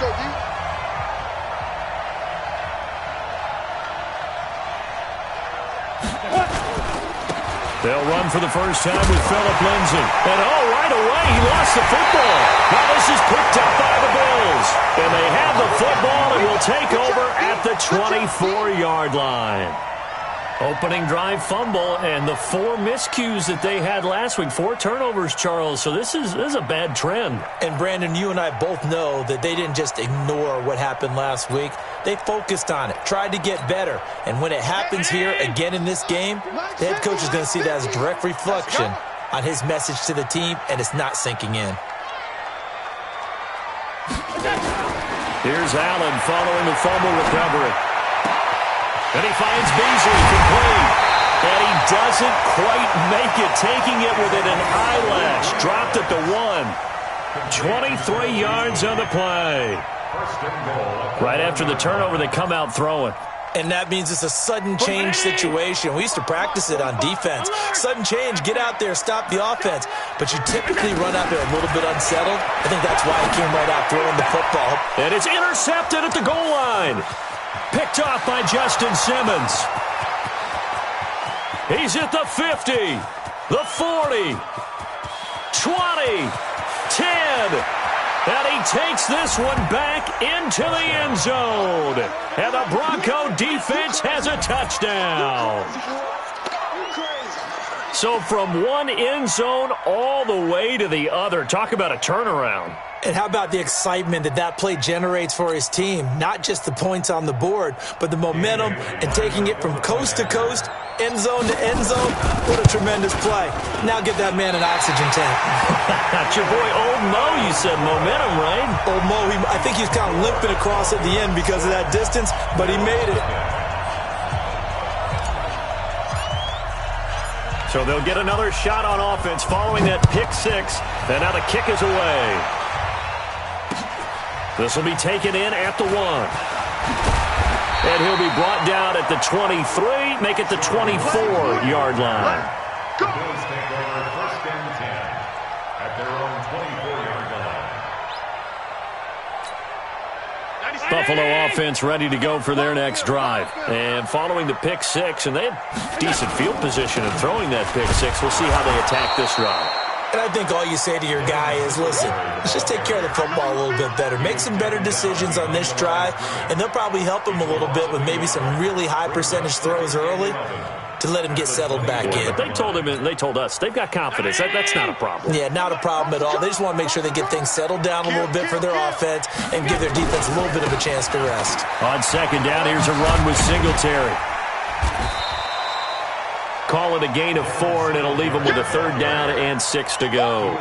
go, D. They'll run for the first time with Phillip Lindsay. And right away, he lost the football. Now this is picked up by the Bills. And they have the football and will take over at the 24-yard line. Opening drive fumble and the 4 miscues that they had last week. 4 turnovers, Charles. So this is a bad trend. And, Brandon, you and I both know that they didn't just ignore what happened last week. They focused on it, tried to get better. And when it happens here again in this game, the head coach is going to see that as a direct reflection on his message to the team, and it's not sinking in. Here's Allen following the fumble recovery. And he finds Beasley complete. And he doesn't quite make it, taking it within an eyelash. Dropped at the 1. 23 yards on the play. Right after the turnover, they come out throwing. And that means it's a sudden change situation. We used to practice it on defense. Sudden change, get out there, stop the offense. But you typically run out there a little bit unsettled. I think that's why he came right out throwing the football. And it's intercepted at the goal line. Picked off by Justin Simmons. He's at the 50, the 40, 20, 10. And he takes this one back into the end zone. And the Bronco defense has a touchdown. So from one end zone all the way to the other. Talk about a turnaround. And how about the excitement that play generates for his team? Not just the points on the board, but the momentum and taking it from coast to coast, end zone to end zone. What a tremendous play. Now get that man an oxygen tank. That's your boy Old Mo, you said. Momentum, right? Old Mo, I think he's kind of limping across at the end because of that distance, but he made it. So they'll get another shot on offense following that pick 6. And now the kick is away. This will be taken in at the 1. And he'll be brought down at the 23, make it the 24-yard line. Bills take over 1st and 10 at their own 24-yard line. Buffalo offense ready to go for their next drive. And following the pick 6, and they have decent field position in throwing that pick 6. We'll see how they attack this drive. And I think all you say to your guy is, listen, let's just take care of the football a little bit better. Make some better decisions on this drive, and they'll probably help him a little bit with maybe some really high percentage throws early to let him get settled back in. But they told him, and they told us, they've got confidence. That's not a problem. Yeah, not a problem at all. They just want to make sure they get things settled down a little bit for their offense and give their defense a little bit of a chance to rest. On 2nd down, here's a run with Singletary. Call it a gain of 4, and it'll leave them with a 3rd down and 6 to go.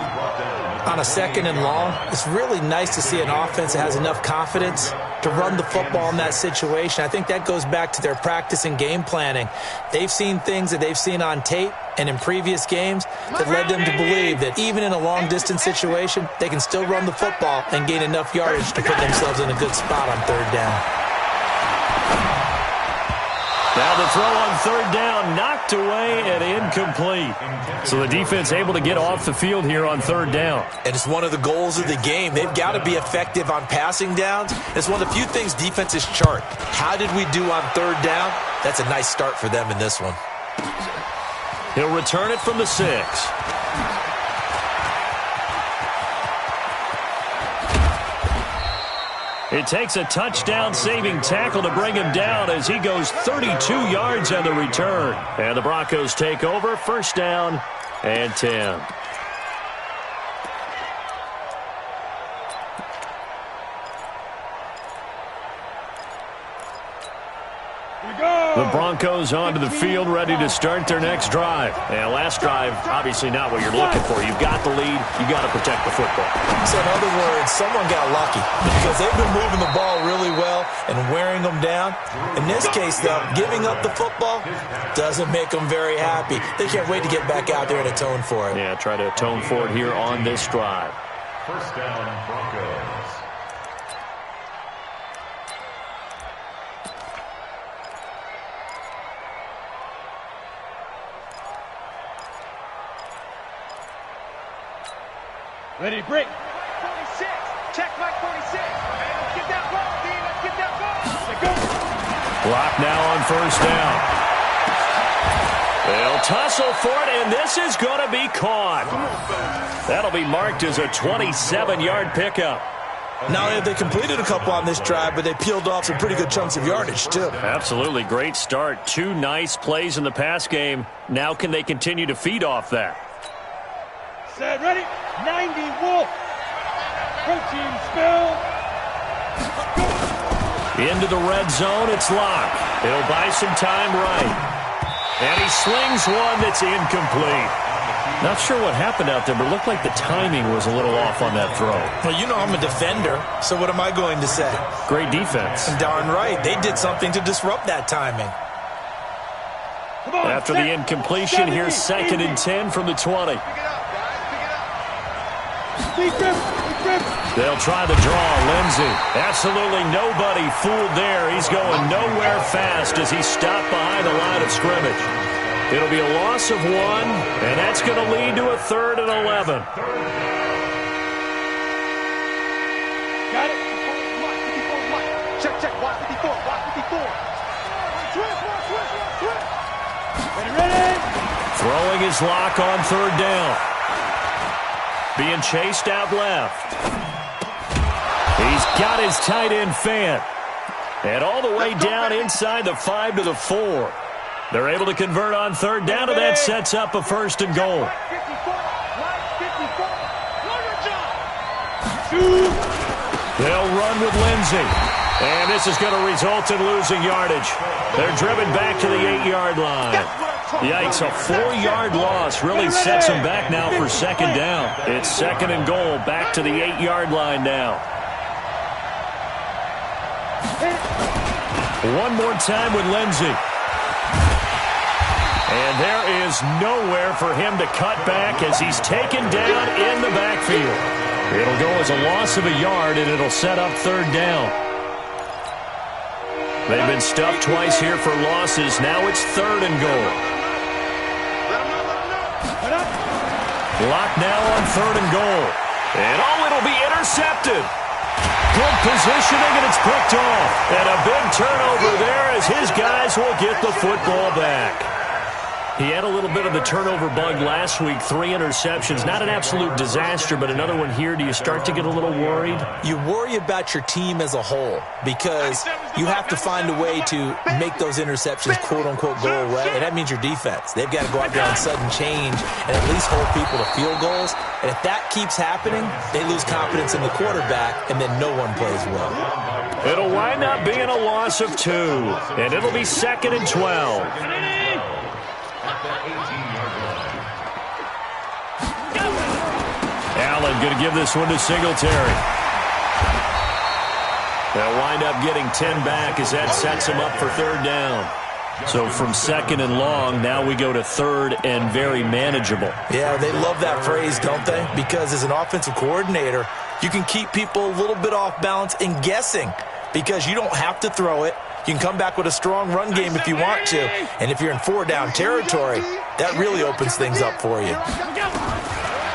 On a 2nd and long, it's really nice to see an offense that has enough confidence to run the football in that situation. I think that goes back to their practice and game planning. They've seen things that they've seen on tape and in previous games that led them to believe that even in a long-distance situation, they can still run the football and gain enough yardage to put themselves in a good spot on 3rd down. Now the throw on 3rd down, knocked away and incomplete. So the defense able to get off the field here on 3rd down. And it's one of the goals of the game. They've got to be effective on passing downs. It's one of the few things defenses chart. How did we do on 3rd down? That's a nice start for them in this one. He'll return it from the 6. It takes a touchdown-saving tackle to bring him down as he goes 32 yards on the return. And the Broncos take over, 1st down and 10. The Broncos onto the field, ready to start their next drive. And last drive, obviously not what you're looking for. You've got the lead. You've got to protect the football. So in other words, someone got lucky because they've been moving the ball really well and wearing them down. In this case, though, giving up the football doesn't make them very happy. They can't wait to get back out there and atone for it. Yeah, try to atone for it here on this drive. 1st down, Broncos. Ready to break. 46. Check my 46. Block now on first down. They'll tussle for it, and this is going to be caught. That'll be marked as a 27-yard pickup. Not only have they completed a couple on this drive, but they peeled off some pretty good chunks of yardage, too. Absolutely great start. 2 nice plays in the pass game. Now can they continue to feed off that? Set, ready, 90, Wolf. Protein spill. Into the red zone, it's Locke. He'll buy some time right. And he slings one that's incomplete. Not sure what happened out there, but it looked like the timing was a little off on that throw. Well, you know I'm a defender, so what am I going to say? Great defense. Darn right. They did something to disrupt that timing. After the incompletion, here's 2nd and 10 from the 20. They'll try the draw. Lindsey. Absolutely nobody fooled there. He's going nowhere fast as he's stopped behind the line of scrimmage. It'll be a loss of 1, and that's going to lead to a 3rd and 11. Got it. Check, check. Watch 54. Watch 54. Twist. Ready. Throwing his lock on 3rd down. Being chased out left. He's got his tight end fan. And all the way down inside the 5 to the 4. They're able to convert on 3rd down, and that sets up a 1st and goal. They'll run with Lindsey. And this is going to result in losing yardage. They're driven back to the 8-yard line. Yikes, a 4-yard loss really sets them back now for 2nd down. It's 2nd and goal, back to the 8-yard line now. One more time with Lindsey. And there is nowhere for him to cut back as he's taken down in the backfield. It'll go as a loss of a yard, and it'll set up 3rd down. They've been stuffed twice here for losses. Now it's 3rd and goal. Locked now on 3rd and goal. And it'll be intercepted. Good positioning, and it's picked off. And a big turnover there as his guys will get the football back. He had a little bit of the turnover bug last week, 3 interceptions. Not an absolute disaster, but another one here. Do you start to get a little worried? You worry about your team as a whole because you have to find a way to make those interceptions, quote-unquote, go away, and that means your defense. They've got to go out there on sudden change and at least hold people to field goals. And if that keeps happening, they lose confidence in the quarterback, and then no one plays well. It'll wind up being a loss of 2, and it'll be 2nd and 12. Allen going to give this one to Singletary. They'll wind up getting 10 back as that sets them up for 3rd down. So from 2nd and long, now we go to 3rd and very manageable. Yeah, they love that phrase, don't they? Because as an offensive coordinator, you can keep people a little bit off balance and guessing because you don't have to throw it. You can come back with a strong run game if you want to. And if you're in 4-down territory, that really opens things up for you.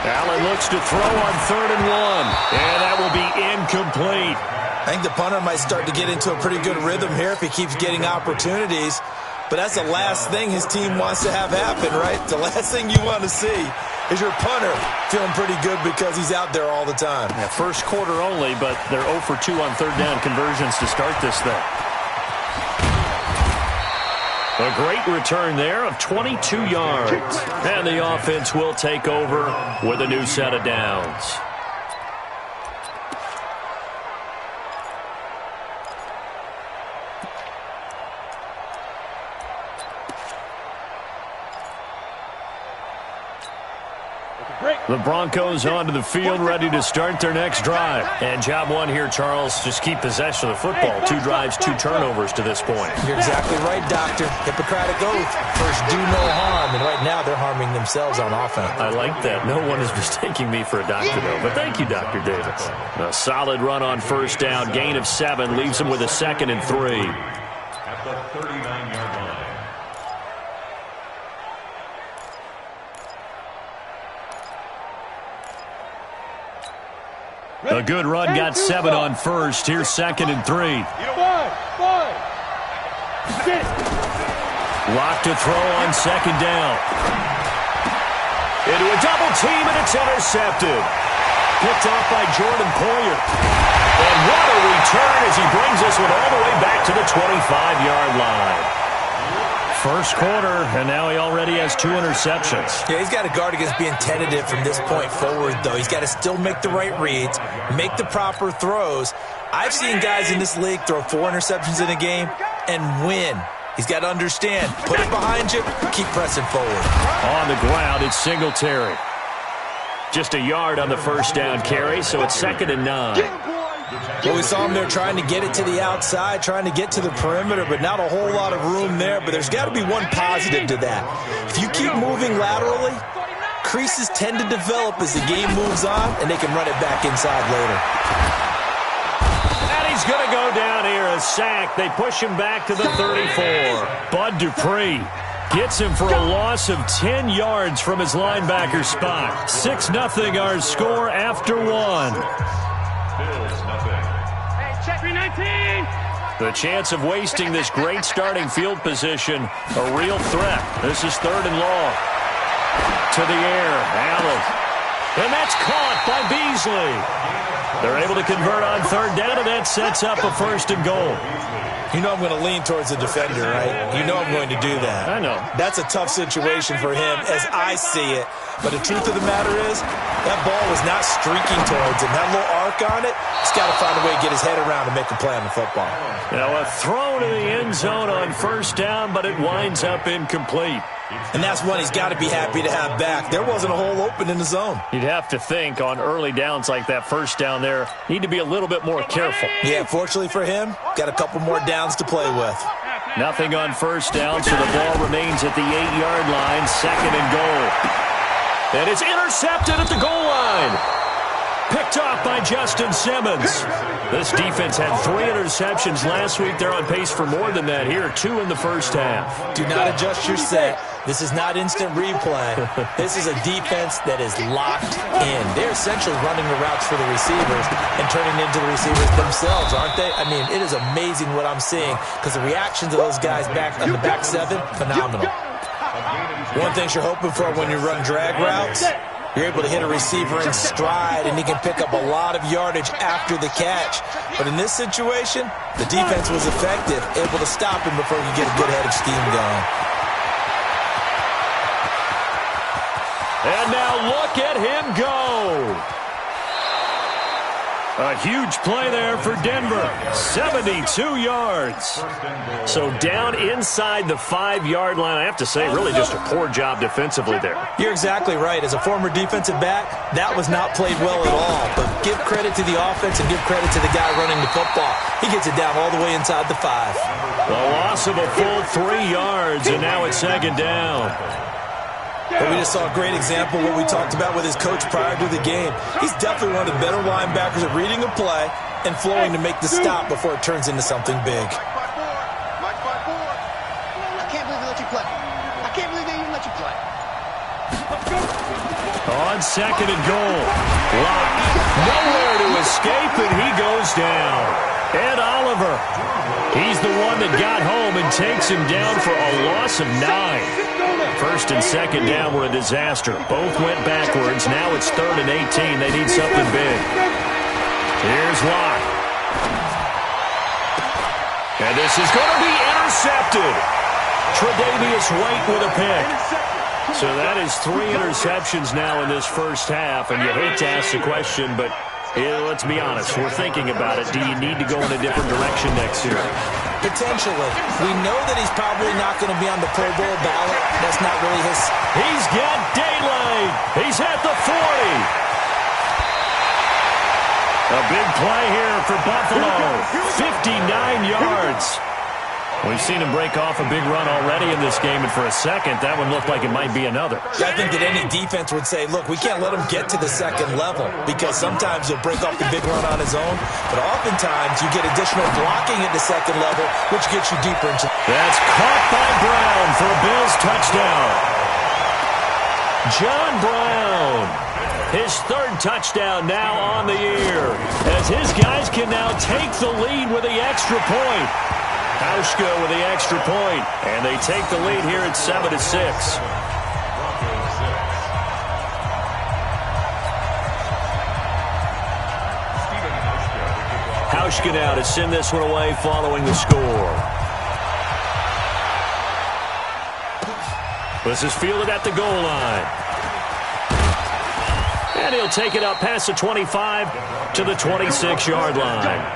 Allen looks to throw on 3rd and 1. And that will be incomplete. I think the punter might start to get into a pretty good rhythm here if he keeps getting opportunities. But that's the last thing his team wants to have happen, right? The last thing you want to see is your punter feeling pretty good because he's out there all the time. Yeah, first quarter only, but they're 0 for 2 on 3rd down conversions to start this thing. A great return there of 22 yards. And the offense will take over with a new set of downs. The Broncos onto the field, ready to start their next drive. And job 1 here, Charles, just keep possession of the football. 2 drives, 2 turnovers to this point. You're exactly right, Doctor. Hippocratic oath. First, do no harm. And right now, they're harming themselves on offense. I like that. No one is mistaking me for a doctor, though. But thank you, Dr. Davis. A solid run on 1st down. Gain of 7 leaves them with a 2nd and 3. At the 39-yard line. A good run, got 7 on 1st. Here's 2nd and 3. Get it. Locked to throw on second down. Into a double team, and it's intercepted. Picked off by Jordan Poyer. And what a return as he brings this one all the way back to the 25-yard line. First quarter, and now he already has 2 interceptions. Yeah, he's got to guard against being tentative from this point forward, though. He's got to still make the right reads, make the proper throws. I've seen guys in this league throw 4 interceptions in a game and win. He's got to understand, put it behind you, keep pressing forward. On the ground, it's Singletary. Just a yard on the first down carry, so it's 2nd and 9. Well, we saw him there trying to get it to the outside, trying to get to the perimeter, but not a whole lot of room there. But there's got to be one positive to that. If you keep moving laterally, creases tend to develop as the game moves on, and they can run it back inside later. And he's going to go down here, a sack. They push him back to the 34. Bud Dupree gets him for a loss of 10 yards from his linebacker spot. 6-0 our score after 1. Hey, check 319. The chance of wasting this great starting field position, a real threat. This is 3rd and long. To the air, Allen. And that's caught by Beasley. They're able to convert on 3rd down, and that sets up a 1st and goal. You know I'm going to lean towards the defender, right? You know I'm going to do that. I know. That's a tough situation for him as I see it. But the truth of the matter is, that ball was not streaking towards him. That little arc on it, he's got to find a way to get his head around and make a play on the football. Now a throw to the end zone on 1st down, but it winds up incomplete. And that's one he's got to be happy to have back. There wasn't a hole open in the zone. You'd have to think on early downs like that 1st down there, need to be a little bit more careful. Yeah, fortunately for him, got a couple more downs to play with. Nothing on 1st down, so the ball remains at the 8-yard line, 2nd and goal. And it's intercepted at the goal line. Picked off by Justin Simmons. This defense had 3 interceptions last week. They're on pace for more than that here, 2 in the first half. Do not adjust your set. This is not instant replay. This is a defense that is locked in. They're essentially running the routes for the receivers and turning into the receivers themselves, aren't they? I mean, it is amazing what I'm seeing because the reactions of those guys back on the back 7, phenomenal. One thing you're hoping for when you run drag routes, you're able to hit a receiver in stride, and he can pick up a lot of yardage after the catch. But in this situation, the defense was effective, able to stop him before he could get a good head of steam going. And now look at him go. A huge play there for Denver. 72 yards. So down inside the 5-yard line. I have to say, really just a poor job defensively there. You're exactly right. As a former defensive back, that was not played well at all. But give credit to the offense and give credit to the guy running the football. He gets it down all the way inside the 5. The loss of a full 3 yards, and now it's 2nd down. But we just saw a great example of what we talked about with his coach prior to the game. He's definitely one of the better linebackers at reading a play and flowing to make the stop before it turns into something big. I can't believe they let you play. I can't believe they even let you play. On 2nd and goal. Lock. Nowhere to escape, and he goes down. Ed Oliver. He's the one that got home and takes him down for a loss of 9. 1st and 2nd down were a disaster. Both went backwards. Now it's 3rd and 18. They need something big. Here's Locke. And this is going to be intercepted. Tre'Davious White with a pick. So that is 3 interceptions now in this first half. And you hate to ask the question, but let's be honest. We're thinking about it. Do you need to go in a different direction next year? Potentially. We know that he's probably not going to be on the Pro Bowl ballot. That's not really his. He's got daylight. He's at the 40. A big play here for Buffalo. 59 yards. We've seen him break off a big run already in this game, and for a second, that one looked like it might be another. I think that any defense would say, look, we can't let him get to the 2nd level because sometimes he'll break off the big run on his own, but oftentimes you get additional blocking at the 2nd level, which gets you deeper into. That's caught by Brown for a Bills touchdown. John Brown, his 3rd touchdown now on the year, as his guys can now take the lead with the extra point. Hauschka with the extra point, and they take the lead here at 7-6. Hauschka now to send this one away following the score. This is fielded at the goal line. And he'll take it up past the 25 to the 26-yard line.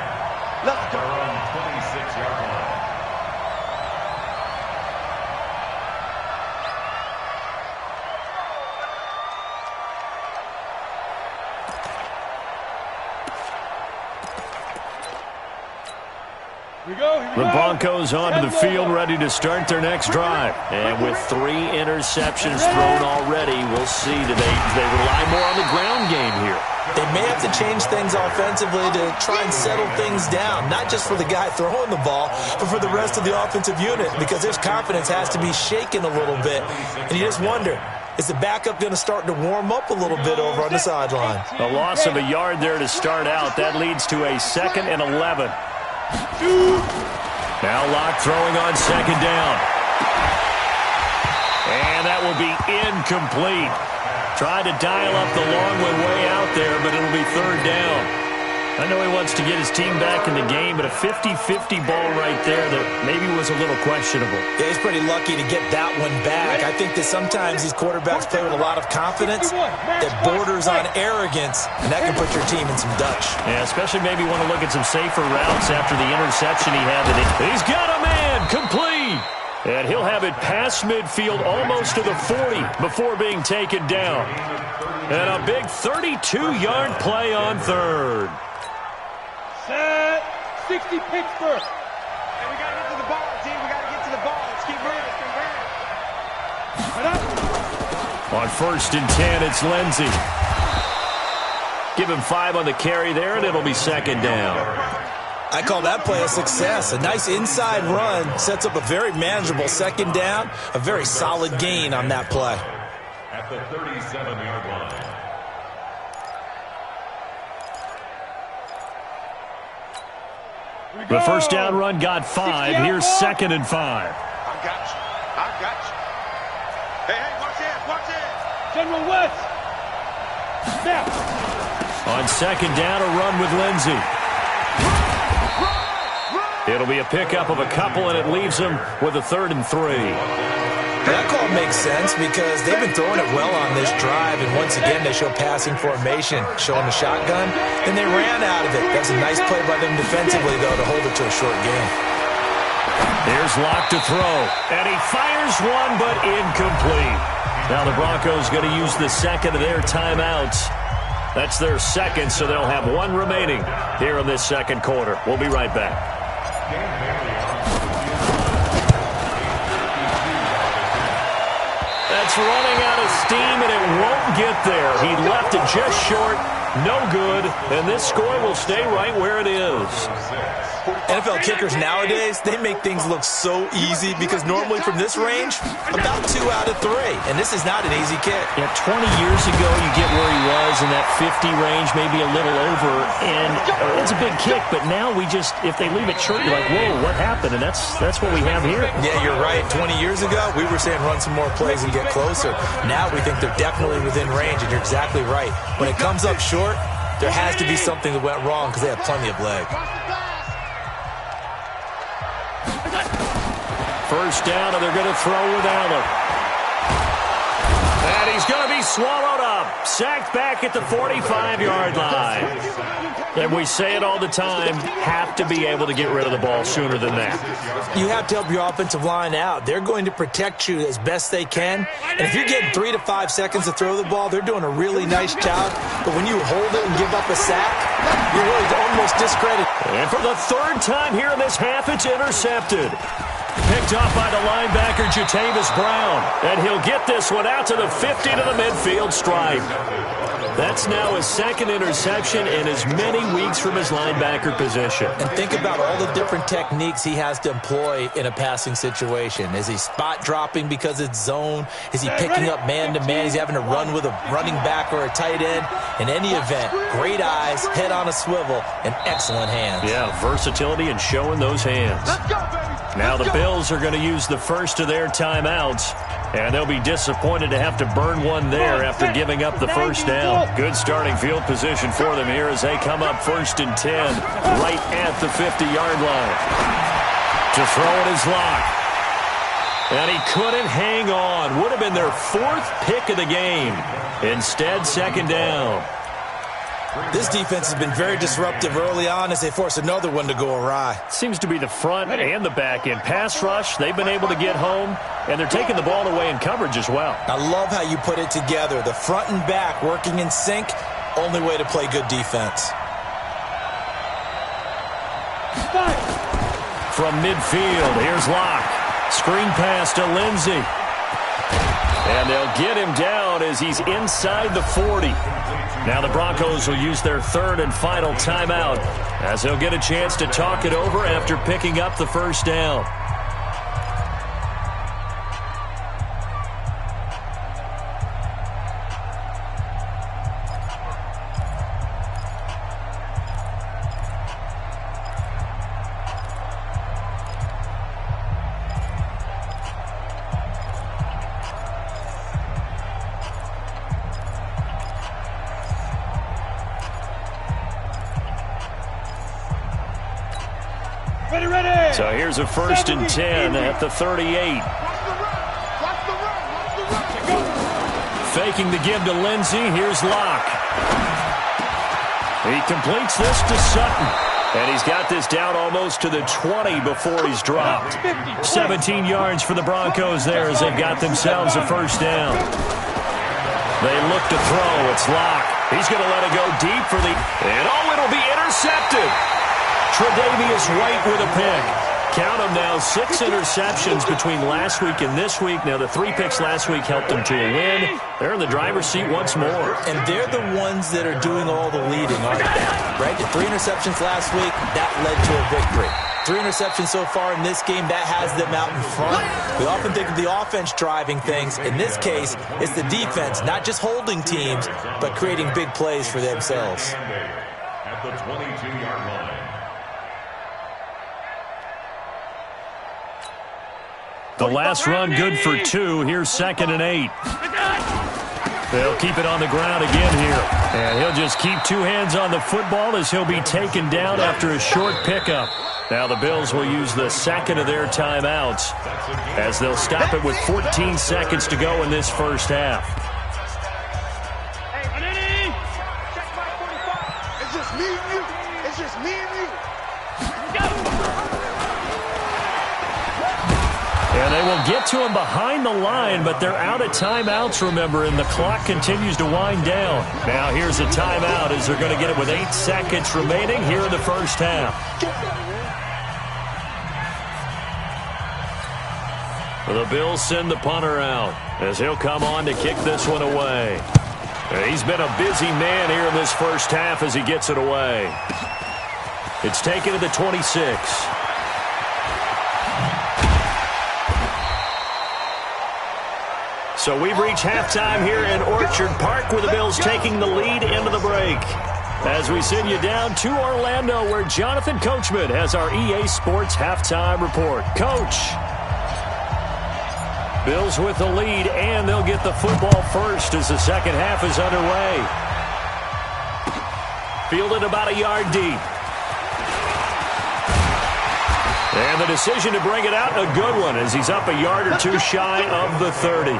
The Broncos onto the field, ready to start their next drive. And with 3 interceptions thrown already, we'll see. Do they rely more on the ground game here? They may have to change things offensively to try and settle things down, not just for the guy throwing the ball, but for the rest of the offensive unit, because their confidence has to be shaken a little bit. And you just wonder, is the backup going to start to warm up a little bit over on the sideline? A loss of a yard there to start out. That leads to a 2nd and 11. Now Locke throwing on 2nd down. And that will be incomplete. Tried to dial up the long one way out there, but it'll be 3rd down. I know he wants to get his team back in the game, but a 50-50 ball right there that maybe was a little questionable. Yeah, he's pretty lucky to get that one back. I think that sometimes these quarterbacks play with a lot of confidence that borders on arrogance, and that can put your team in some Dutch. Yeah, especially maybe want to look at some safer routes after the interception he had today. He's got a man, complete. And he'll have it past midfield almost to the 40 before being taken down. And a big 32-yard play on 3rd. Set. 60 Pittsburgh. And we got to get to the ball, team. We got to get to the ball. Let's keep moving. On 1st and 10, it's Lindsey. Give him 5 on the carry there, and it'll be 2nd down. I call that play a success. A nice inside run sets up a very manageable 2nd down. A very solid gain on that play. At the 37-yard line. The 1st down run got 5. Here's 2nd and 5. I got you. Hey, watch it. General West. Snap. On 2nd down, a run with Lindsey. It'll be a pickup of a couple, and it leaves them with a 3rd and 3. That call makes sense because they've been throwing it well on this drive, and once again they show passing formation, showing the shotgun, and they ran out of it. That was a nice play by them defensively, though, to hold it to a short game. Here's Locke to throw, and he fires one, but incomplete. Now the Broncos going to use the 2nd of their timeouts. That's their 2nd, so they'll have 1 remaining here in this 2nd quarter. We'll be right back. That's running out of steam, and it won't get there. He left it just short. No good, and this score will stay right where it is. NFL kickers nowadays, they make things look so easy because normally from this range, about 2 out of 3. And this is not an easy kick. Yeah, 20 years ago, you get where he was in that 50 range, maybe a little over, and it's a big kick. But now we just, if they leave it short, you're like, whoa, what happened? And that's what we have here. Yeah, you're right. 20 years ago, we were saying run some more plays and get closer. Now we think they're definitely within range, and you're exactly right. When it comes up short, there has to be something that went wrong because they have plenty of leg. 1st down, and they're going to throw with Allen. And he's going to be swallowed up. Sacked back at the 45-yard line. And we say it all the time, have to be able to get rid of the ball sooner than that. You have to help your offensive line out. They're going to protect you as best they can. And if you're getting 3 to 5 seconds to throw the ball, they're doing a really nice job. But when you hold it and give up a sack, you're really almost discredited. And for the 3rd time here in this half, it's intercepted. Picked off by the linebacker, Jatavis Brown. And he'll get this one out to the 50 to the midfield stripe. That's now his second interception in as many weeks from his linebacker position. And think about all the different techniques he has to employ in a passing situation. Is he spot dropping because it's zone? Is he picking up man-to-man? Is he having to run with a running back or a tight end? In any event, great eyes, head on a swivel, and excellent hands. Yeah, versatility and showing those hands. Let's go, baby. Now the Bills are going to use the first of their timeouts, and they'll be disappointed to have to burn one there after giving up the first down. Good starting field position for them here as they come up 1st and 10 right at the 50-yard line. To throw it is Locke. And he couldn't hang on. Would have been their 4th pick of the game. Instead, 2nd down. This defense has been very disruptive early on as they force another one to go awry. Seems to be the front and the back end. Pass rush, they've been able to get home, and they're taking the ball away in coverage as well. I love how you put it together. The front and back working in sync, only way to play good defense. From midfield, here's Locke. Screen pass to Lindsey. And they'll get him down as he's inside the 40. Now the Broncos will use their 3rd and final timeout as they'll get a chance to talk it over after picking up the first down. So here's a 1st and 10 at the 38. Faking the give to Lindsey. Here's Locke. He completes this to Sutton. And he's got this down almost to the 20 before he's dropped. 17 yards for the Broncos there as they've got themselves a first down. They look to throw. It's Locke. He's going to let it go deep for the... And it'll be intercepted. Tre'Davious White with a pick. Count them now, 6 interceptions between last week and this week. Now, the 3 picks last week helped them to a win. They're in the driver's seat once more. And they're the ones that are doing all the leading, aren't they? Right? The 3 interceptions last week, that led to a victory. 3 interceptions so far in this game, that has them out in front. We often think of the offense driving things. In this case, it's the defense, not just holding teams, but creating big plays for themselves. At the 22-yard line. The last run good for 2. Here's 2nd and 8. They'll keep it on the ground again here. And he'll just keep 2 hands on the football as he'll be taken down after a short pickup. Now the Bills will use the 2nd of their timeouts as they'll stop it with 14 seconds to go in this first half. It's just me and you. It's just me and you. And they will get to him behind the line, but they're out of timeouts, remember, and the clock continues to wind down. Now here's a timeout as they're going to get it with 8 seconds remaining here in the first half. The Bills send the punter out as he'll come on to kick this one away. He's been a busy man here in this first half as he gets it away. It's taken to the 26. So we've reached halftime here in Orchard Park with the Bills taking the lead into the break. As we send you down to Orlando where Jonathan Coachman has our EA Sports halftime report. Coach. Bills with the lead, and they'll get the football first as the second half is underway. Fielded about a yard deep. And the decision to bring it out, a good one, as he's up a yard or 2 shy of the 30.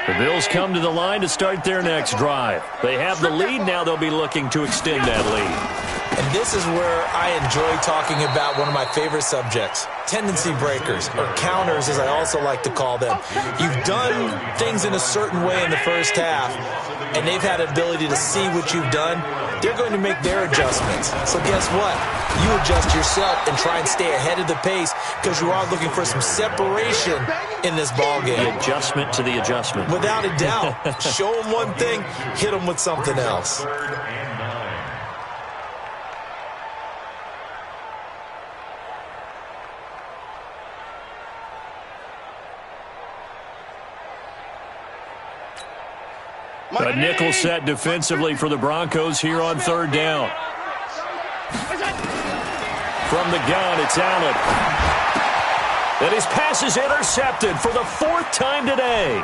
The Bills come to the line to start their next drive. They have the lead. Now they'll be looking to extend that lead. And this is where I enjoy talking about one of my favorite subjects, tendency breakers, or counters as I also like to call them. You've done things in a certain way in the first half, and they've had an ability to see what you've done. They're going to make their adjustments. So guess what? You adjust yourself and try and stay ahead of the pace because you are looking for some separation in this ballgame. The adjustment to the adjustment. Without a doubt. Show them one thing, hit them with something else. A nickel set defensively for the Broncos here on third down. From the gun, it's Allen. And his pass is intercepted for the fourth time today.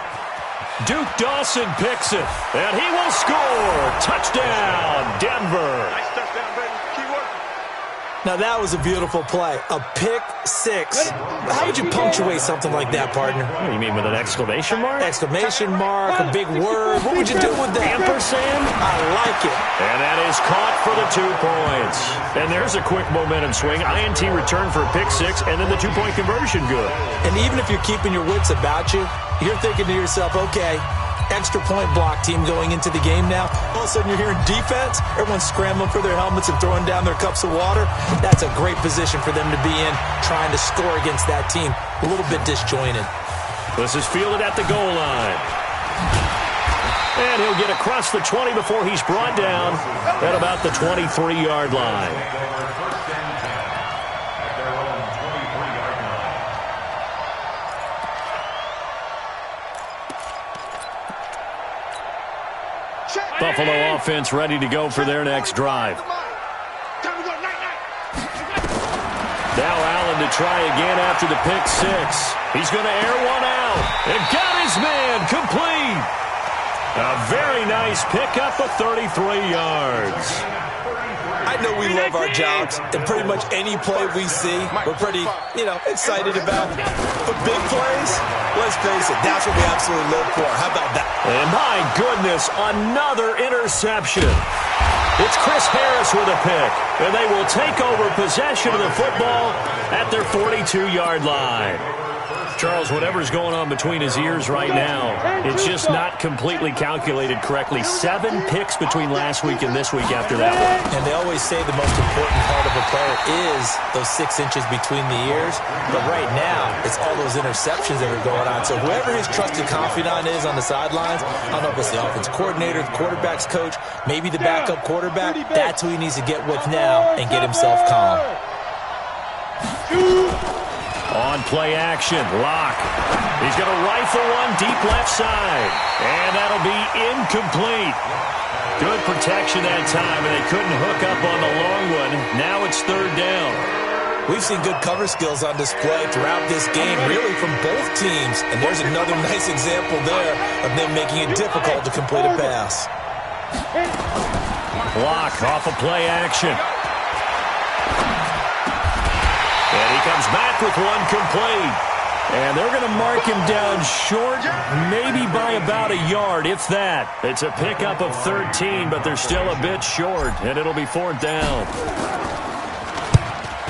Duke Dawson picks it, and he will score. Touchdown, Denver. Nice touchdown, baby. Keep working. Now, that was a beautiful play. A pick six. How would you punctuate something like that, partner? What do you mean, with an exclamation mark? Exclamation mark, a big word. What would you do with that? Ampersand? I like it. And that is caught for the 2 points. And there's a quick momentum swing. INT return for a pick six, and then the 2-point conversion good. And even if you're keeping your wits about you, you're thinking to yourself, okay, extra point block team going into the game now. All of a sudden you're hearing defense. Everyone's scrambling for their helmets and throwing down their cups of water. That's a great position for them to be in, trying to score against that team. A little bit disjointed. This is fielded at the goal line. And he'll get across the 20 before he's brought down at about the 23-yard line. Buffalo offense ready to go for their next drive. Now Allen to try again after the pick six. He's going to air one out. And got his man complete. A very nice pickup of 33 yards. I know we love our jobs, and pretty much any play we see, we're pretty, excited about. But big plays, let's face it, that's what we absolutely live for. How about that? And my goodness, another interception. It's Chris Harris with a pick, and they will take over possession of the football at their 42-yard line. Charles, whatever's going on between his ears right now, it's just not completely calculated correctly. 7 picks between last week and this week after that one. And they always say the most important part of a player is those 6 inches between the ears. But right now, it's all those interceptions that are going on. So whoever his trusted confidant is on the sidelines, I don't know if it's the offense coordinator, the quarterback's coach, maybe the backup quarterback, that's who he needs to get with now and get himself calm. On play action, Locke. He's going to rifle one deep left side. And that'll be incomplete. Good protection that time, and they couldn't hook up on the long one. Now it's third down. We've seen good cover skills on display throughout this game, really from both teams. And there's another nice example there of them making it difficult to complete a pass. Locke off of play action. And he comes back with one complete. And they're going to mark him down short, maybe by about a yard, if that. It's a pickup of 13, but they're still a bit short, and it'll be fourth down.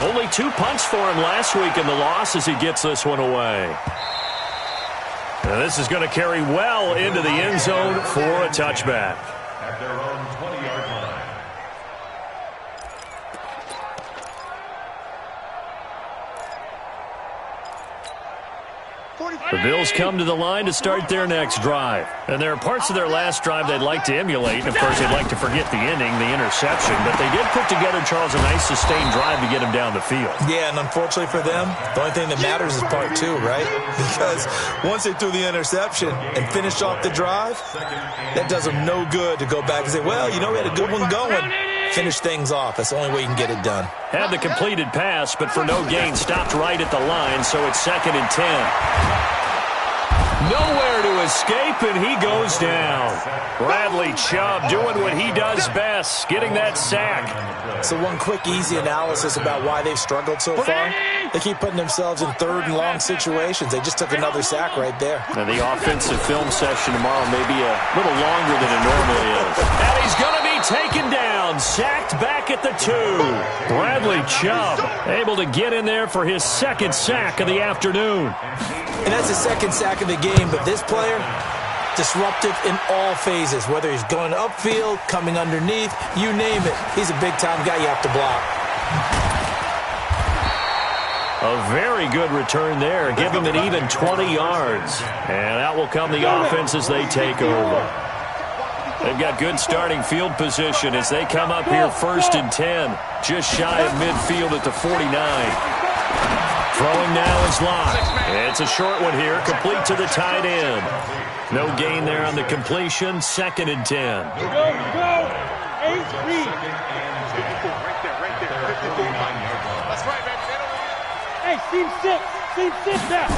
Only 2 punts for him last week in the loss as he gets this one away. And this is going to carry well into the end zone for a touchback. At their own 20-yard line. The Bills come to the line to start their next drive. And there are parts of their last drive they'd like to emulate. And, of course, they'd like to forget the ending, the interception. But they did put together, Charles, a nice sustained drive to get him down the field. Yeah, and unfortunately for them, the only thing that matters is part 2, right? Because once they threw the interception and finished off the drive, that does them no good to go back and say, well, we had a good one going. Finish things off. That's the only way you can get it done. Had the completed pass, but for no gain, stopped right at the line, so it's 2nd and 10. Nowhere to escape, and he goes down. Bradley Chubb doing what he does best, getting that sack. So one quick, easy analysis about why they've struggled so far. They keep putting themselves in third and long situations. They just took another sack right there. And the offensive film session tomorrow may be a little longer than it normally is. And he's going to be taken down. down, sacked back at the 2. Bradley Chubb able to get in there for his second sack of the afternoon. And that's the second sack of the game, but this player, disruptive in all phases, whether he's going upfield, coming underneath, you name it. He's a big-time guy you have to block. A very good return there. Give him an even 20 yards. And out will come the offense as they take over. They've got good starting field position as they come up here 1st and 10. Just shy of midfield at the 49. Throwing now is Locke. It's a short one here, complete to the tight end. No gain there on the completion, 2nd and 10. Go. 8 read. Right there. 54. That's right, baby. Hey, seam 6 now.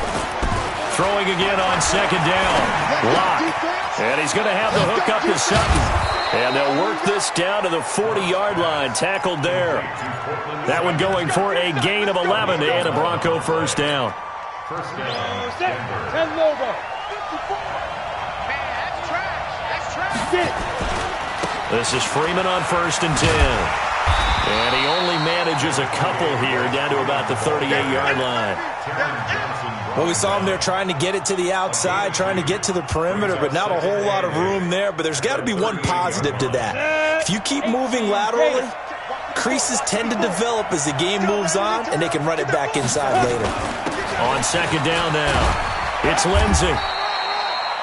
Throwing again on 2nd down. Locke. And he's going to have the hook up to Sutton. And they'll work this down to the 40-yard line. Tackled there. That one going for a gain of 11 and a Bronco first down. 10 Lobo. Man, that's trash. This is Freeman on 1st and 10. And he only manages a couple here down to about the 38-yard line. Well, we saw him there trying to get it to the outside, trying to get to the perimeter, but not a whole lot of room there. But there's got to be one positive to that. If you keep moving laterally, creases tend to develop as the game moves on, and they can run it back inside later. On 2nd down now, it's Lindsey.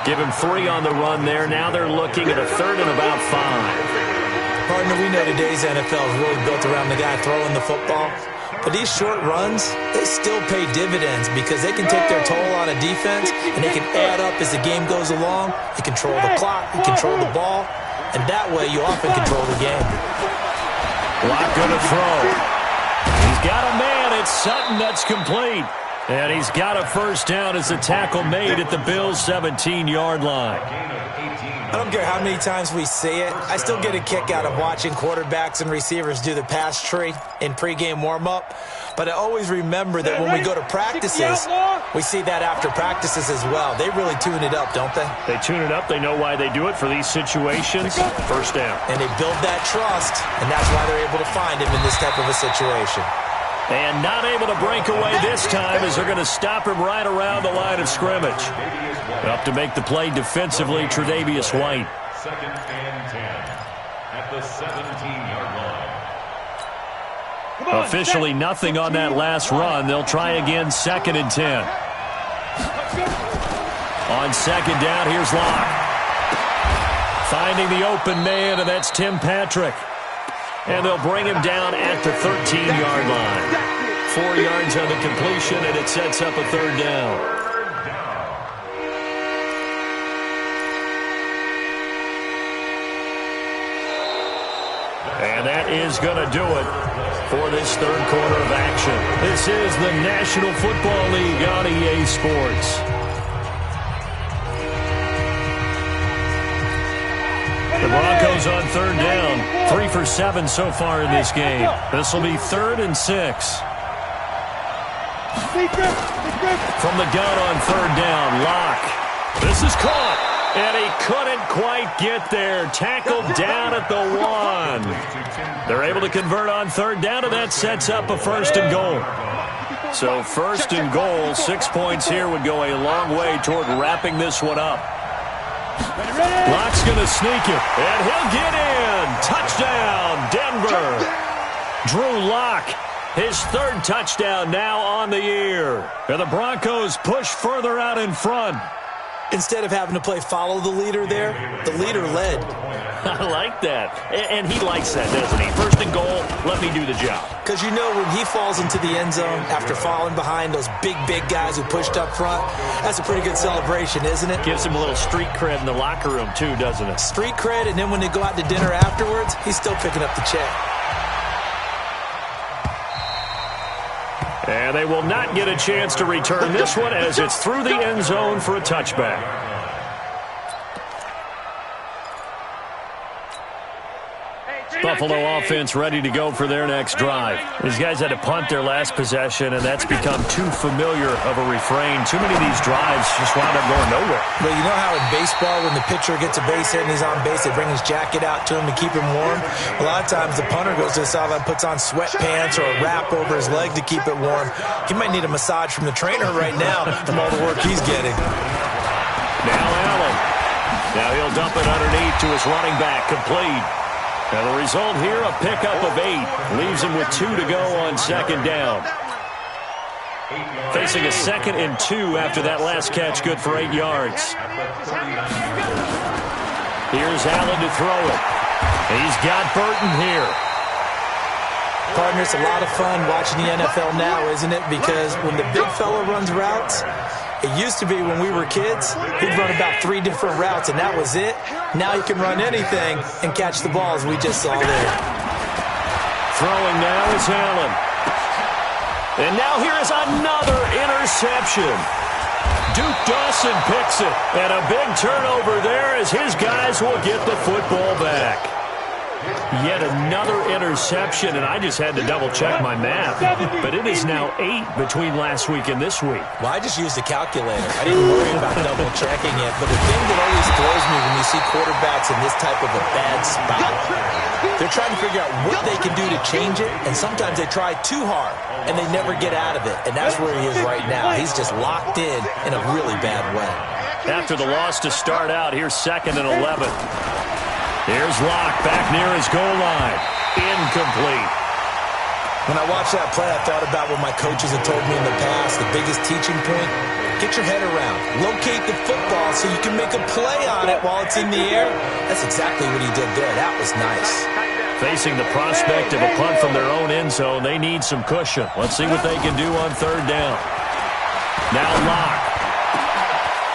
Give him 3 on the run there. Now they're looking at a 3rd and about 5. Partner, we know today's NFL is really built around the guy throwing the football. But these short runs, they still pay dividends because they can take their toll on a defense and they can add up as the game goes along. You control the clock, you control the ball, and that way you often control the game. Locke going to throw. He's got a man. It's Sutton that's complete. And he's got a first down as the tackle made at the Bills' 17-yard line. I don't care how many times we see it. I still get a kick out of watching quarterbacks and receivers do the pass tree in pregame warm-up. But I always remember that when we go to practices, we see that after practices as well. They really tune it up, don't they? They tune it up. They know why they do it for these situations. First down. And they build that trust, and that's why they're able to find him in this type of a situation. And not able to break away this time as they're going to stop him right around the line of scrimmage. Up to make the play defensively, Tre'Davious White. 2nd and 10 at the 17-yard line. Officially nothing on that last run. They'll try again 2nd and 10. On 2nd down, here's Locke. Finding the open man, and that's Tim Patrick. And they'll bring him down at the 13-yard line. 4 yards on the completion, and it sets up a 3rd down. And that is going to do it for this 3rd quarter of action. This is the National Football League on EA Sports. The Broncos on 3rd down. 3 for 7 so far in this game. This will be 3rd and 6. From the gun on 3rd down, Locke. This is caught. And he couldn't quite get there. Tackled down at the 1. They're able to convert on 3rd down, and that sets up a 1st and goal. So 1st and goal, 6 points here would go a long way toward wrapping this one up. Locke's going to sneak it, and he'll get in. Touchdown, Denver. Drew Locke, his 3rd touchdown now on the year. And the Broncos push further out in front. Instead of having to play follow the leader there, the leader led. I like that. And he likes that, doesn't he? 1st and goal, let me do the job. Because you know when he falls into the end zone after falling behind those big guys who pushed up front, that's a pretty good celebration, isn't it? Gives him a little street cred in the locker room, too, doesn't it? Street cred, and then when they go out to dinner afterwards, he's still picking up the check. And they will not get a chance to return this one as it's through the end zone for a touchback. The Buffalo offense ready to go for their next drive. These guys had to punt their last possession, and that's become too familiar of a refrain. Too many of these drives just wound up going nowhere. But you know how in baseball, when the pitcher gets a base hit and he's on base, they bring his jacket out to him to keep him warm? A lot of times the punter goes to the sideline, puts on sweatpants or a wrap over his leg to keep it warm. He might need a massage from the trainer right now from all the work he's getting. Now Allen. Now he'll dump it underneath to his running back, complete. And the result here, a pickup of 8. Leaves him with 2 to go on second down. Facing a 2nd and 2 after that last catch, good for 8 yards. Here's Allen to throw it. He's got Burton here. Partner, it's a lot of fun watching the NFL now, isn't it? Because when the big fella runs routes, it used to be when we were kids, he'd run about 3 different routes, and that was it. Now he can run anything and catch the balls we just saw there. Throwing now is Allen. And now here is another interception. Duke Dawson picks it. And a big turnover there as his guys will get the football back. Yet another interception, and I just had to double-check my math. But it is now 8 between last week and this week. Well, I just used a calculator. I didn't worry about double-checking it. But the thing that always throws me when you see quarterbacks in this type of a bad spot, they're trying to figure out what they can do to change it, and sometimes they try too hard, and they never get out of it. And that's where he is right now. He's just locked in a really bad way. After the loss to start out, here's 2nd and 11. Here's Locke back near his goal line. Incomplete. When I watched that play, I thought about what my coaches had told me in the past. The biggest teaching point, get your head around. Locate the football so you can make a play on it while it's in the air. That's exactly what he did there. That was nice. Facing the prospect of a punt from their own end zone, they need some cushion. Let's see what they can do on 3rd down. Now Locke.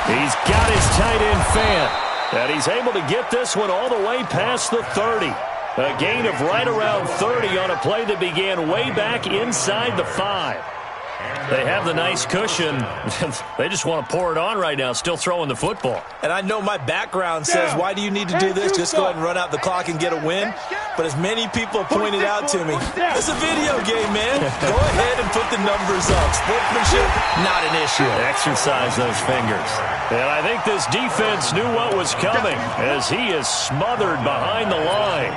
He's got his tight end fan. And he's able to get this one all the way past the 30. A gain of right around 30 on a play that began way back inside the 5. They have the nice cushion. They just want to pour it on right now, still throwing the football. And I know my background says, why do you need to do this? Just go ahead and run out the clock and get a win. But as many people pointed out to me, it's a video game, man. Go ahead and put the numbers up. Sportsmanship, not an issue. Exercise those fingers. And I think this defense knew what was coming as he is smothered behind the line.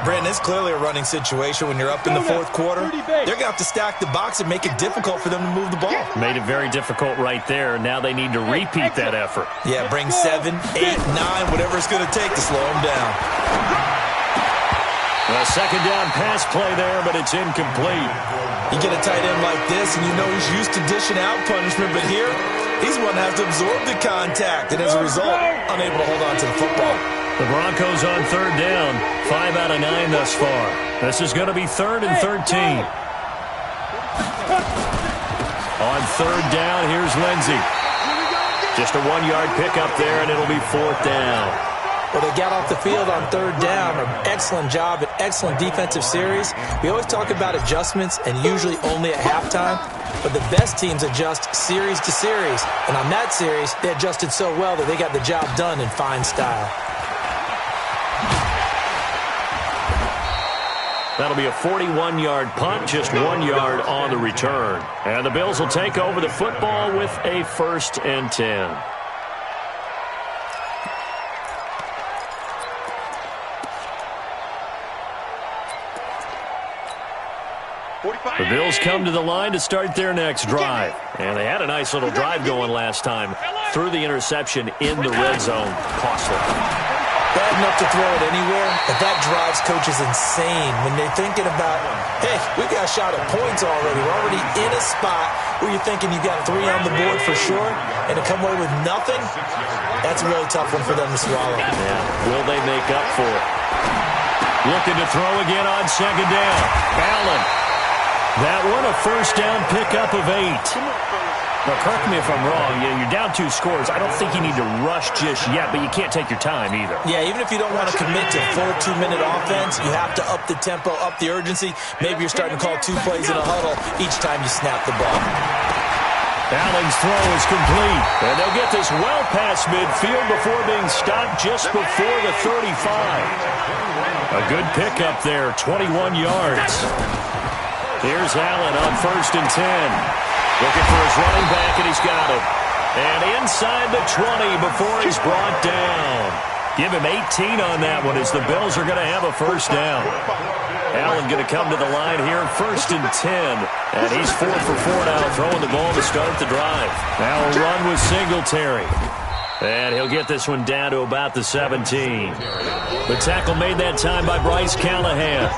Brandon, it's clearly a running situation when you're up in the 4th quarter. They're going to have to stack the box and make it difficult for them to move the ball. Made it very difficult right there. Now they need to repeat that effort. Yeah, bring 7, 8, 9, whatever it's going to take to slow them down. A 2nd down pass play there, but it's incomplete. You get a tight end like this, and you know he's used to dishing out punishment, but here, he's one that has to absorb the contact, and as a result, unable to hold on to the football. The Broncos on 3rd down, 5 out of 9 thus far. This is going to be 3rd and 13. On 3rd down, here's Lindsey. Just a 1-yard pickup there, and it'll be 4th down. Well, they got off the field on 3rd down. An excellent job, an excellent defensive series. We always talk about adjustments, and usually only at halftime. But the best teams adjust series to series. And on that series, they adjusted so well that they got the job done in fine style. That'll be a 41-yard punt, just 1 yard on the return. And the Bills will take over the football with a 1st and 10. The Bills come to the line to start their next drive. And they had a nice little drive going last time. Threw the interception in the red zone. Costly. Bad enough to throw it anywhere, but that drives coaches insane when they're thinking about, hey, we got a shot at points already. We're already in a spot where you're thinking you got 3 on the board for sure, and to come away with nothing, that's a really tough one for them to swallow. Yeah, will they make up for it? Looking to throw again on 2nd down. Allen. That one a 1st down pickup of 8. Now, correct me if I'm wrong. You're down 2 scores. I don't think you need to rush just yet, but you can't take your time either. Yeah, even if you don't want to commit to full 2-minute offense, you have to up the tempo, up the urgency. Maybe you're starting to call 2 plays in a huddle each time you snap the ball. Allen's throw is complete. And they'll get this well past midfield before being stopped just before the 35. A good pickup there, 21 yards. Here's Allen on 1st and 10. Looking for his running back, and he's got it. And inside the 20 before he's brought down. Give him 18 on that one as the Bills are going to have a first down. Allen going to come to the line here, 1st and 10. And he's 4 for 4 now, throwing the ball to start the drive. Now a run with Singletary. And he'll get this one down to about the 17. The tackle made that time by Bryce Callahan.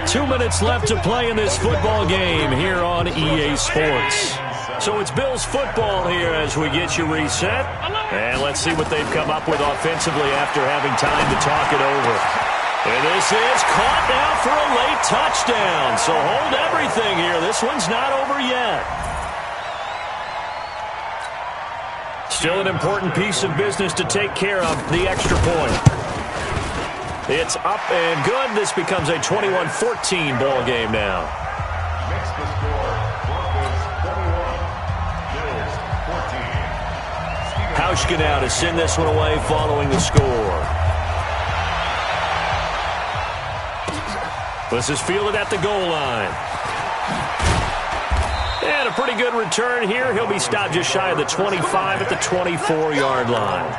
2 minutes left to play in this football game here on EA Sports. So it's Bills football here as we get you reset. And let's see what they've come up with offensively after having time to talk it over. And this is caught now for a late touchdown. So hold everything here. This one's not over yet. Still an important piece of business to take care of, the extra point. It's up and good. This becomes a 21-14 ball game now. Makes the score. Broncos 21, Bills 14. Hauschka now to send this one away following the score. This is fielded at the goal line. And a pretty good return here. He'll be stopped just shy of the 25 at the 24-yard line.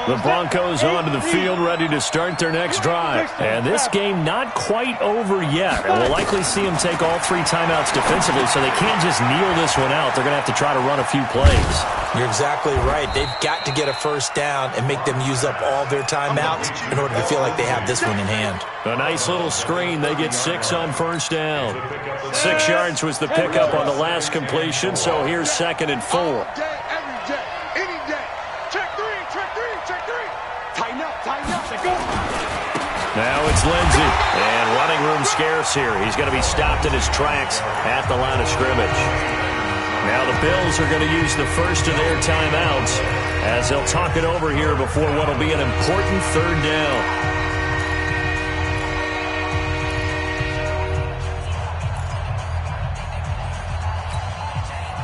The Broncos onto the field, ready to start their next drive. And this game not quite over yet. And we'll likely see them take all 3 timeouts defensively, so they can't just kneel this one out. They're going to have to try to run a few plays. You're exactly right. They've got to get a first down and make them use up all their timeouts in order to feel like they have this one in hand. A nice little screen. They get 6 on first down. 6 yards was the pickup on the last completion, so here's 2nd and 4. Now it's Lindsey, and running room scarce here. He's going to be stopped in his tracks at the line of scrimmage. Now the Bills are going to use the first of their timeouts as they'll talk it over here before what will be an important 3rd down.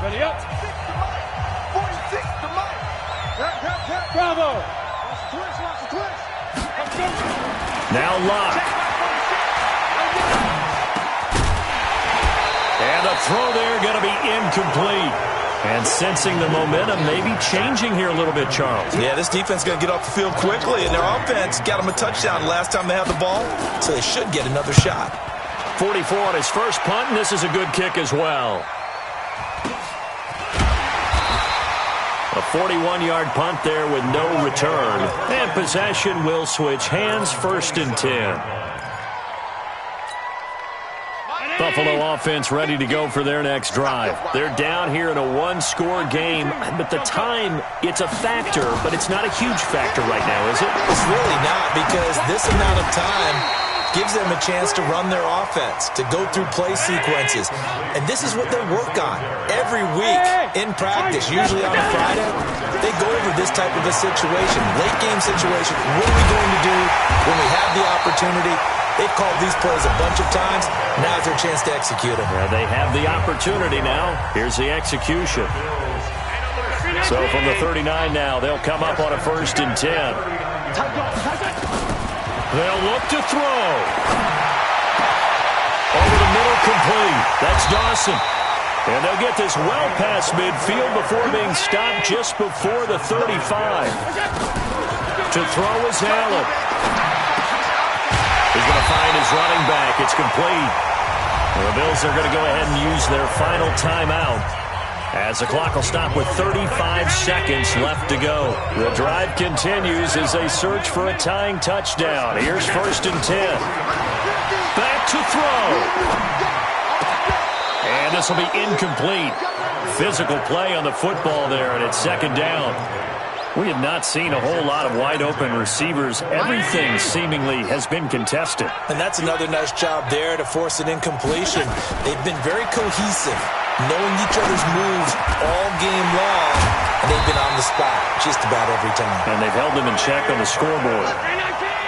Ready up. 46 to Mike. Bravo. Lots of twist. Let's go. Now Locke. And the throw there going to be incomplete. And sensing the momentum maybe changing here a little bit, Charles. Yeah, this defense is going to get off the field quickly, and their offense got them a touchdown last time they had the ball, so they should get another shot. 44 on his first punt, and this is a good kick as well. A 41-yard punt there with no return. And possession will switch hands, 1st and 10. Buffalo offense ready to go for their next drive. They're down here in a 1-score game, but the time, it's a factor, but it's not a huge factor right now, is it? It's really not, because this amount of time gives them a chance to run their offense, to go through play sequences. And this is what they work on every week in practice, usually on a Friday. They go over this type of a situation, late game situation. What are we going to do when we have the opportunity? They've called these plays a bunch of times. Now's their chance to execute them. Yeah, they have the opportunity now. Here's the execution. So from the 39 now, they'll come up on a 1st and 10. They'll look to throw. Over the middle, complete. That's Dawson. And they'll get this well past midfield before being stopped just before the 35. To throw is Allen. He's going to find his running back. It's complete. And the Bills are going to go ahead and use their final timeout as the clock will stop with 35 seconds left to go. The drive continues as they search for a tying touchdown. Here's 1st and 10. Back to throw. And this will be incomplete. Physical play on the football there, and it's 2nd down. We have not seen a whole lot of wide-open receivers. Everything seemingly has been contested. And that's another nice job there to force an incompletion. They've been very cohesive, knowing each other's moves all game long, and they've been on the spot just about every time. And they've held them in check on the scoreboard.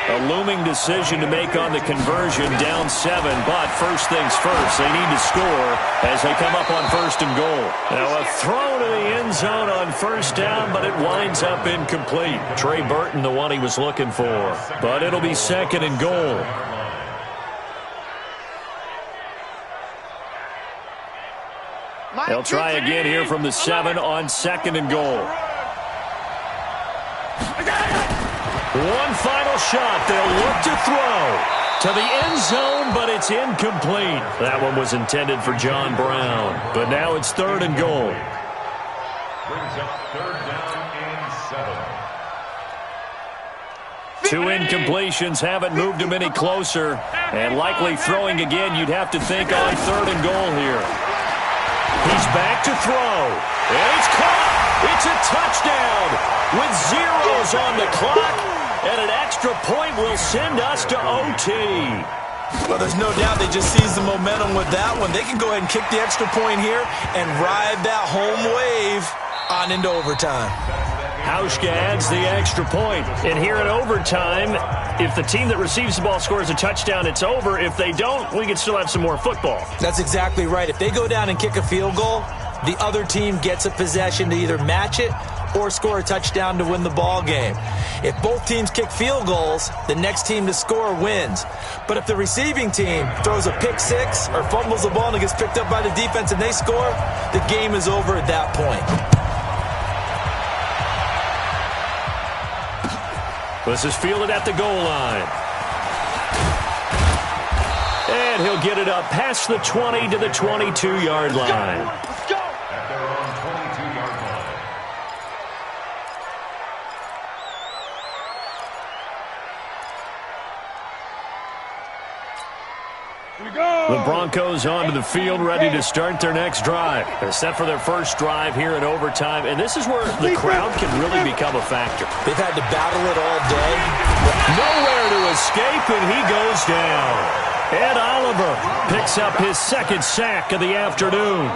A looming decision to make on the conversion, down 7, but first things first, they need to score as they come up on first and goal. Now a throw to the end zone on first down, but it winds up incomplete. Trey Burton, the one he was looking for, but it'll be second and goal. They'll try again here from the 7 on second and goal. One final shot. They'll look to throw to the end zone, but it's incomplete. That one was intended for John Brown, but now it's third and goal. Brings up third down and 7. 2 incompletions haven't moved him any closer, and likely throwing again, you'd have to think on third and goal here. He's back to throw, and it's caught. It's a touchdown with zeros on the clock. And an extra point will send us to OT. Well, there's no doubt they just seized the momentum with that one. They can go ahead and kick the extra point here and ride that home wave on into overtime. Hauschka adds the extra point. And here in overtime, if the team that receives the ball scores a touchdown, it's over. If they don't, we can still have some more football. That's exactly right. If they go down and kick a field goal, the other team gets a possession to either match it or score a touchdown to win the ball game. If both teams kick field goals, the next team to score wins. But if the receiving team throws a pick six or fumbles the ball and it gets picked up by the defense and they score, the game is over at that point. This is fielded at the goal line. And he'll get it up past the 20 to the 22-yard line. Let's go. At their own 22-yard line. The Broncos onto the field, ready to start their next drive. They're set for their first drive here in overtime, and this is where the crowd can really become a factor. They've had to battle it all day. Nowhere to escape, and he goes down. Ed Oliver picks up his second sack of the afternoon.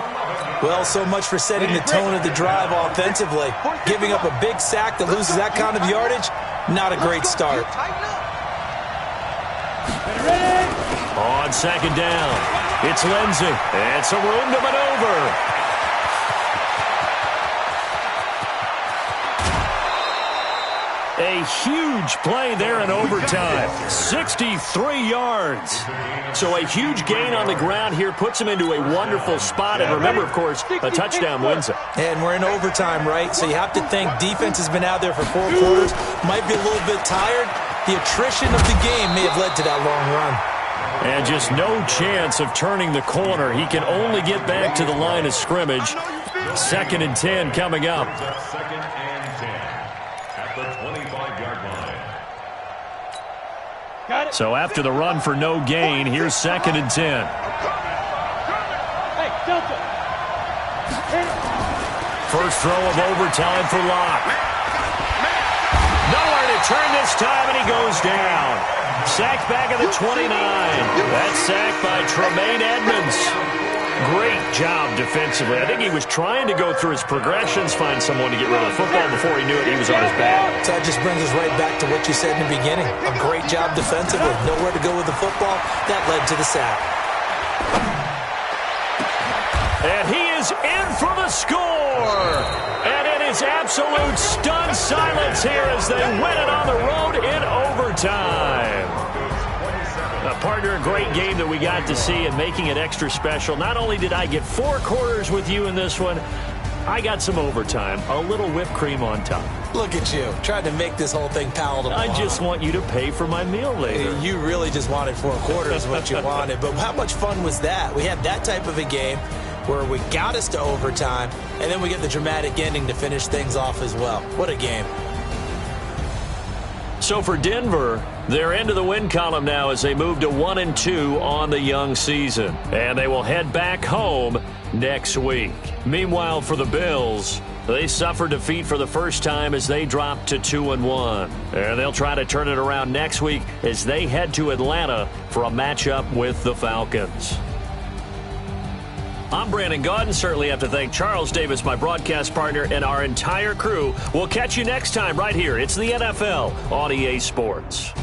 Well, so much for setting the tone of the drive offensively. Giving up a big sack that loses that kind of yardage, not a great start. On second down, it's Lindsey. And some room to maneuver. A huge play there in overtime. 63 yards. So a huge gain on the ground here puts him into a wonderful spot. And remember, of course, a touchdown wins it. And we're in overtime, right? So you have to think defense has been out there for 4 quarters. Might be a little bit tired. The attrition of the game may have led to that long run. And just no chance of turning the corner. He can only get back to the line of scrimmage. Second and 10 coming up. Second and 10 at the 25-yard line. So after the run for no gain, here's second and 10. First throw of overtime for Locke. Nowhere to turn this time, and he goes down. Sacked back at the 29. That sack by Tremaine Edmonds. Great job defensively. I think he was trying to go through his progressions, find someone to get rid of the football. Before he knew it, he was on his back. So that just brings us right back to what you said in the beginning. A great job defensively. Nowhere to go with the football. That led to the sack. And he is in for the score. And it is absolute stunned silence here as they win it on the road in overtime. Partner, a great game that we got to see and making it extra special. Not only did I get 4 quarters with you in this one, I got some overtime, a little whipped cream on top. Look at you, trying to make this whole thing palatable. I just want you to pay for my meal later. You really just wanted 4 quarters what you wanted. But how much fun was that? We had that type of a game where we got us to overtime, and then we get the dramatic ending to finish things off as well. What a game. So for Denver, they're into the win column now as they move to 1-2 on the young season. And they will head back home next week. Meanwhile, for the Bills, they suffered defeat for the first time as they dropped to 2-1. And they'll try to turn it around next week as they head to Atlanta for a matchup with the Falcons. I'm Brandon Gaudin. Certainly have to thank Charles Davis, my broadcast partner, and our entire crew. We'll catch you next time right here. It's the NFL on EA Sports.